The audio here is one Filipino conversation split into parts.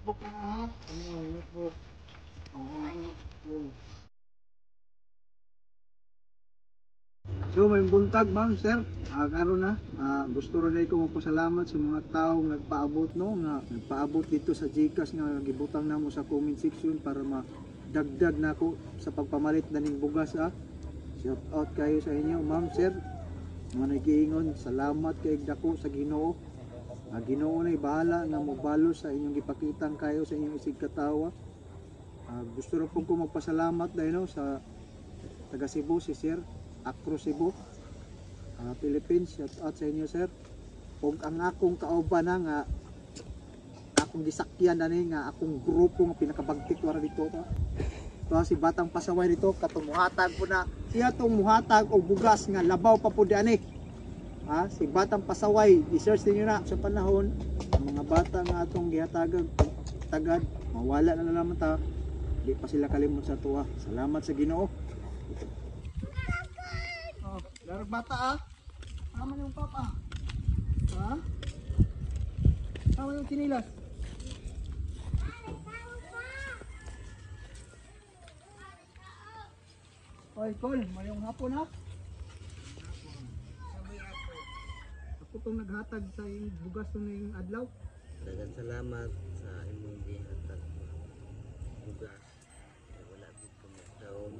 notebook na ha. Ano yung notebook? So may buntag ma'am sir, karon na gusto rin ko magpasalamat sa mga taong nagpaabot no nga nagpaabot dito sa GCash nga gibutang namo sa comment section para madagdag nako sa pagpamalit daning bugas Shout out kayo sa inyo ma'am sir. Mga nagiingon, salamat kay dako sa Ginoo. Ginoo na bahala nga mobalo sa inyong gipakitang kayo sa inyong isig katawa. Gusto rin po ko magpasalamat dahil no, sa taga Cebu si Sir Acro Cebu, Philippines. Shout out sa inyo sir. Ug ang akong kauban na nga akong gisakyan na nga akong grupo nga pinakabagtik wara dito to. To si Batang Pasaway dito katong muhatag po na siya tong muhatag og bugas nga labaw pa po diani. Si Batang Pasaway, i-search niyo na sa panahon ang mga bata nga atong gihatagan tagad mawala na naman ta. Di pa sila kalimot sa tuwa. Salamat sa Ginoo. Larag bata Tama yung papa. Tama yung kinilas. Oy, Col, mayong hapon ha. Ako tong naghatag sa bugas ng adlaw. Daghang salamat sa imong gihatag bugas. Wala gid ko magdaon.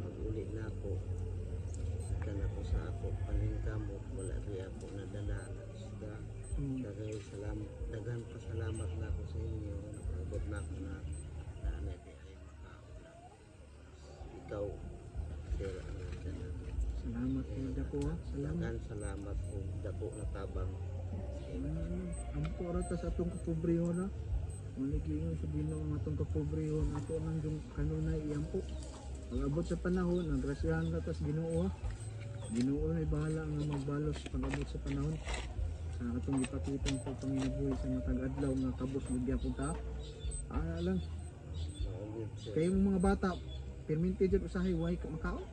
Mag-uli na ako. Sikan ako sa ako paningkamot. Wala rin ako nadala na isda. Daghang pasalamat na ako sa inyo. Nakaabot na ako na nanay ay makaula. Ikaw, sir, ano dyan. Salamat kayo dako ha. Salamat. Salamat po dako na tabang. Ang pora ta sa atong kapobrehon na. Maliglingon sa Ginoo ang atong kapobrehon ato nang yung kanunay iyang po. Pag-abot sa panahon, ang grasyahan ka tas Ginoo ha. Ginoo na bahala nga magbalos pag-abot sa panahon. Sa atong gipakitang pagpanginabuhi sa matag adlaw nga kabus magyapon ta. Lang. Kayo mga bata, perminti jud usahay way makao.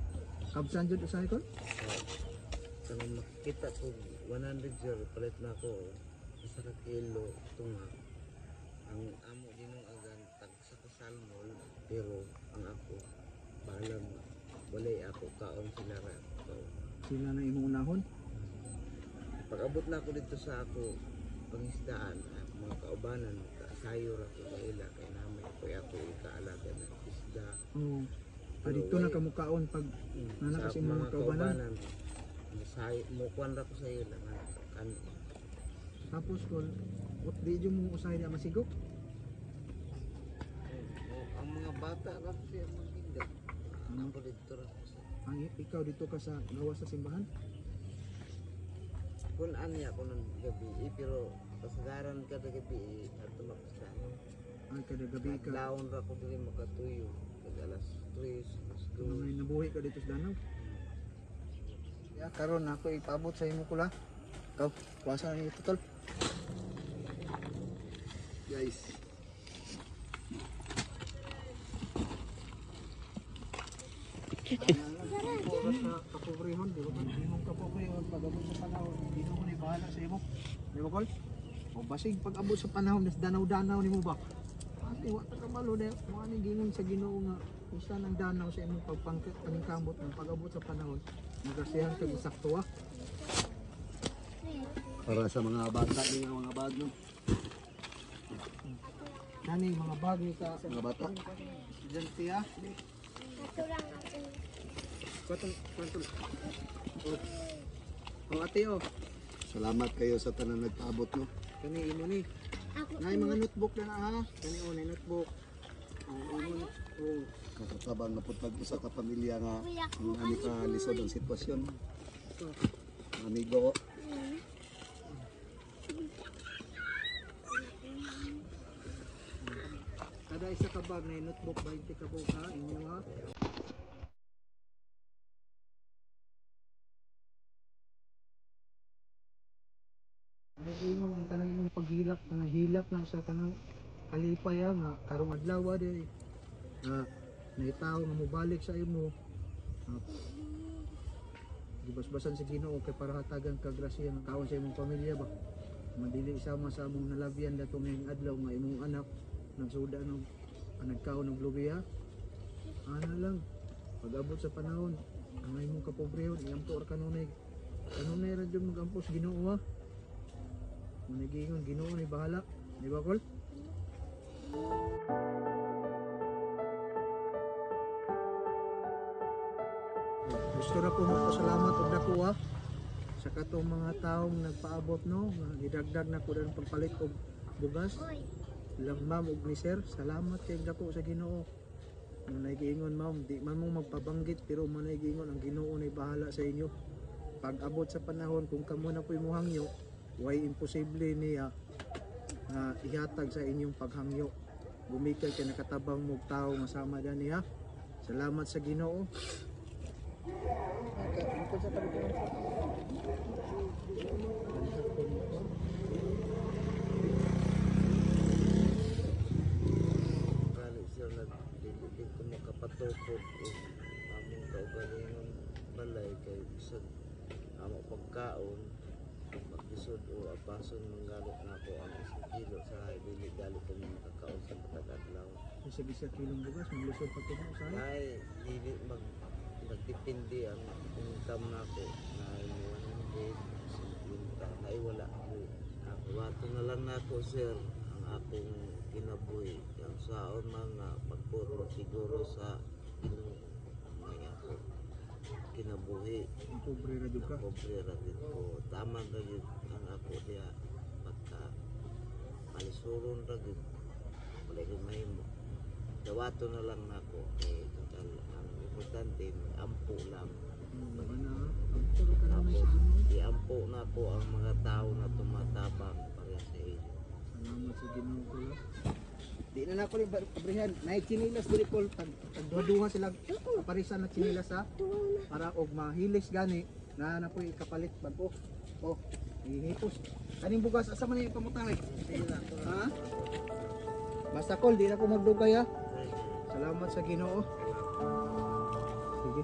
Kabsan jud usahay kon. Sa makita ko 100 jud palit na ako isa ka kilo tunga. Ang amo dinong agan tag sa kasalmol pero ang ako bahala walay ako kaon sila ra. So, sila na imong unahon. Pag-abot na ako dito sa ako pangisdaan, mga kaubanan, sayo ra ko ila kay namay ako ikaalaga ng isda. Dito na kamukaon pag nana kasi mga kaubanan. Sayo mo kuan ra ko sa iyo lang kan. Tapos kung di jud mo usahay na masigok. Ang mga bata ra siya magtinda. Ako dito ra. Ang ikaw dito ka sa gawas sa simbahan. Kung anya ko ng gabi pero kasagaran ka na gabi at tumaksa Ay kada gabi ka laon ra ko dili makatuyo pag alas 3 alas 2 may nabuhi ka dito sa Danau. Karon ako ipaabot sa imo kula. Ikaw, kuwasa na ito tol. Guys. Oras na kapobrehon, di ba? Imong kapobrehon pag-abot sa panahon, hindi mo ni bahala sa imo. Di ba, Col? O basig pag-abot sa panahon, nas danaw-danaw nimo ba? Ate, wa ta kabalo na, mo ani gingon sa Ginoo nga usa nang danaw sa imong pagpangkamot ng pag-abot sa panahon. Magasihan kag sakto para sa mga bata ni mga bag no. Kani mga bag ni ka Mga bata. estudyante Kwantol. Ate Salamat kayo sa tanan nagpaabot no. Kani imo ni. Nay mga notebook na ha. Kani nay notebook. Imo Katabang na putag usa ka pamilya nga ani ka lisod ang sitwasyon. Amigo. Kada isa ka bag na notebook 20 ka buok ha inyo ha. Ano ang tanang imong paghilak, hilak lang sa tanang kalipay nga karong adlaw diri. Naitaw nga mobalik sa imo. Gibasbasan sa Ginoo kay para hatagan ka grasya ng kaon sa imong pamilya ba. madili sama sa among nalabyan dato ngayong adlaw nga imong anak nagsuda ng nagkaon ng lubiya. Ana lang pag-abot sa panahon ang imong kapobrehon iampo ra kanunay ra jud magampos Ginoo ha. Manigingon Ginoo ni bahala, di ba Kol? Gusto na ko magpasalamat og dako ha sa katong mga taong nagpaabot no, nga gidagdag na ko ng pagpalit og bugas. Lang ma'am ug ni sir, salamat kay dako sa Ginoo. Manay giingon ma'am, di man mo magpabanggit pero manay giingon ang Ginoo nay bahala sa inyo. Pag abot sa panahon kung kamo na po'y muhangyo, way imposible niya nga ihatag sa inyong paghangyo. Bumikay kay nakatabang mong tao nga sama dani ha. Salamat sa Ginoo. Sa Kali siya nagdili ko makapatukod o among kaugalingon balay kay bisag amo pagkaon magdisod o apason manggalot na ako ang isang kilo sa dili galit kami makakaon sa pagkadlaw. isa kilong bugas, maglusod pa ito sa Ay dili magdepende ang income nako na 150 na wala ko. Wato na lang nako sir ang akong kinabuhi ang saon mga pagpuro siguro sa Ginoo may ako kinabuhi. ang pobre ra jud ka. Pobre ra gid ko. Tama ra gid ang ako diya pagka malisuron ra gid. Wala gid mahimo. Dawato na lang nako kay total ang importante ampo lang. Ana, ang puro ka naman sa Ginoo. Iampo na po ang mga tao na tumatabang para sa inyo. Salamat sa Ginoo ko la. Di na nako ni pabrihan, nay chinilas diri ko tagduha sila kaparisan na chinilas ha para og mahilis gani na po'y kapalit bago. Oh, ihipos. Kaning bugas asa man yung pamutang eh? Ha? Basta Kol, di na ko magdugay ha. Salamat sa Ginoo. Sige.